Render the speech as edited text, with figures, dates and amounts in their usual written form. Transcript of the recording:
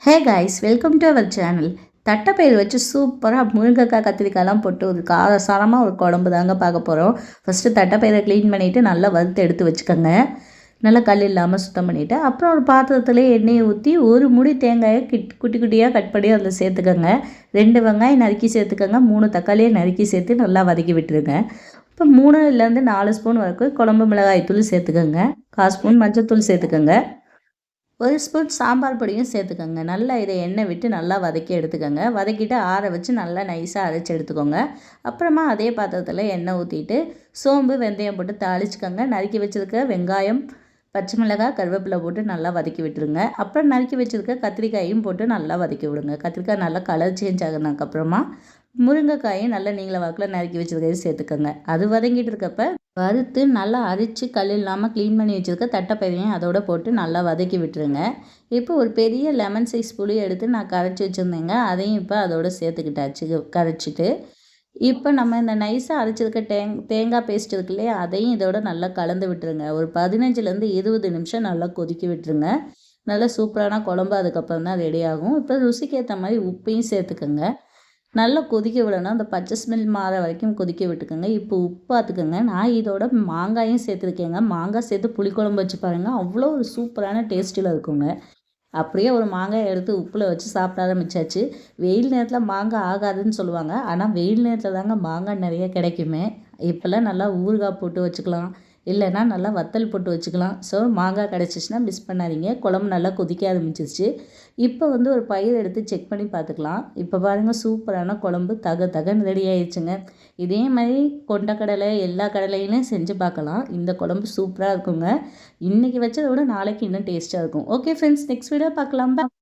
Hey guys, welcome to our channel. தட்டைப்பயிறு வச்சு சூப்பராக முருங்கைக்காய் கத்திரிக்காய்லாம் போட்டு ஒரு காரசாரமாக ஒரு குழம்பு தாங்க பார்க்க போகிறோம். ஃபஸ்ட்டு தட்டைப்பயிரை க்ளீன் பண்ணிவிட்டு நல்லா வறுத்து எடுத்து வச்சுக்கோங்க. நல்லா கல் இல்லாமல் சுத்தம் பண்ணிவிட்டு அப்புறம் ஒரு பாத்திரத்தில் எண்ணெயை ஊற்றி ஒரு முடி தேங்காயை குட்டி குட்டியாக கட் பண்ணி அதில் சேர்த்துக்கோங்க. 2 வெங்காயம் நறுக்கி சேர்த்துக்கோங்க. 3 தக்காளியை நறுக்கி சேர்த்து நல்லா வதக்கி விட்டுருங்க. இப்போ 3லேருந்து 4 ஸ்பூன் வரைக்கும் குழம்பு மிளகாய் தூள் சேர்த்துக்கோங்க. 1/4 ஸ்பூன் மஞ்சள் தூள் சேர்த்துக்கோங்க. 1 ஸ்பூன் சாம்பார் பொடியும் சேர்த்துக்கோங்க. நல்லா இதை எண்ணெய் விட்டு நல்லா வதக்கி எடுத்துக்கோங்க. வதக்கிட்டு ஆற வச்சு நல்லா நைஸாக அரைச்சி எடுத்துக்கோங்க. அப்புறமா அதே பாத்திரத்தில் எண்ணெய் ஊற்றிட்டு சோம்பு வெந்தயம் போட்டு தாளிச்சுக்கோங்க. நறுக்கி வச்சுருக்க வெங்காயம், பச்சை மிளகாய், கருவேப்பிலை போட்டு நல்லா வதக்கி விட்டுருங்க. அப்புறம் நறுக்கி வச்சுருக்க கத்திரிக்காயும் போட்டு நல்லா வதக்கி விடுங்க. கத்திரிக்காய் நல்லா கலர் சேஞ்ச் ஆகினதுக்கப்புறமா முருங்கைக்காயும் நல்லா நீங்கள வாக்கில் நறுக்கி வச்சுருக்கையும் சேர்த்துக்கோங்க. அது வதங்கிட்டு இருக்கப்ப வறுத்து நல்லா அரித்து கல் இல்லாமல் க்ளீன் பண்ணி வச்சுருக்க தட்டைப்பயிரையும் அதோட போட்டு நல்லா வதக்கி விட்டுருங்க. இப்போ ஒரு பெரிய லெமன் சைஸ் புளி எடுத்து நான் கரைச்சி வச்சுருந்தேங்க. அதையும் இப்போ அதோட சேர்த்துக்கிட்டாச்சு கரைச்சிட்டு. இப்போ நம்ம இந்த நைஸாக அரைச்சிருக்க தேங்காய் பேஸ்ட் இருக்கு இல்லையா, அதையும் இதோட நல்லா கலந்து விட்டுருங்க. ஒரு 15லேருந்து 20 நிமிஷம் நல்லா கொதிக்க விட்டுருங்க. நல்லா சூப்பரான குழம்பு அதுக்கப்புறம் தான் ரெடி ஆகும். இப்போ ருசிக்கு ஏற்ற மாதிரி உப்பையும் சேர்த்துக்கோங்க. நல்லா கொதிக்க விடணும். அந்த பச்சை ஸ்மெல் மாற வரைக்கும் கொதிக்க விட்டுக்கோங்க. இப்போ உப்பு பார்த்துக்கோங்க. நான் இதோட மாங்காயும் சேர்த்துருக்கேங்க. மாங்காய் சேர்த்து புளிக்குழம்பு வச்சு பாருங்கள், அவ்வளோ ஒரு சூப்பரான டேஸ்ட்டில் இருக்குங்க. அப்படியே ஒரு மாங்காய் எடுத்து உப்பில் வச்சு சாப்பிட ஆரம்பிச்சாச்சு. வெயில் நேரத்தில் மாங்காய் ஆகாதுன்னு சொல்லுவாங்க. ஆனால் வெயில் நேரத்தில் தாங்க மாங்காய் நிறைய கிடைக்குமே. இப்போல்லாம் நல்லா ஊறுகாய் போட்டு வச்சுக்கலாம், இல்லைன்னா நல்லா வத்தல் போட்டு வச்சுக்கலாம். ஸோ மாங்காய் கிடச்சிச்சின்னா மிஸ் பண்ணாதீங்க. குழம்பு நல்லா கொதிக்க ஆரம்பிச்சிருச்சு. இப்போ வந்து ஒரு பயிர் எடுத்து செக் பண்ணி பார்த்துக்கலாம். இப்போ பாருங்கள், சூப்பரான குழம்பு தகன்னு ரெடி ஆயிடுச்சுங்க. இதே மாதிரி கொண்டக்கடலை எல்லா கடலையிலையும் செஞ்சு பார்க்கலாம். இந்த குழம்பு சூப்பராக இருக்குங்க. இன்றைக்கி வச்சதை விட நாளைக்கு இன்னும் டேஸ்ட்டாக இருக்கும். ஓகே ஃப்ரெண்ட்ஸ், நெக்ஸ்ட் வீடியோ பார்க்கலாம்.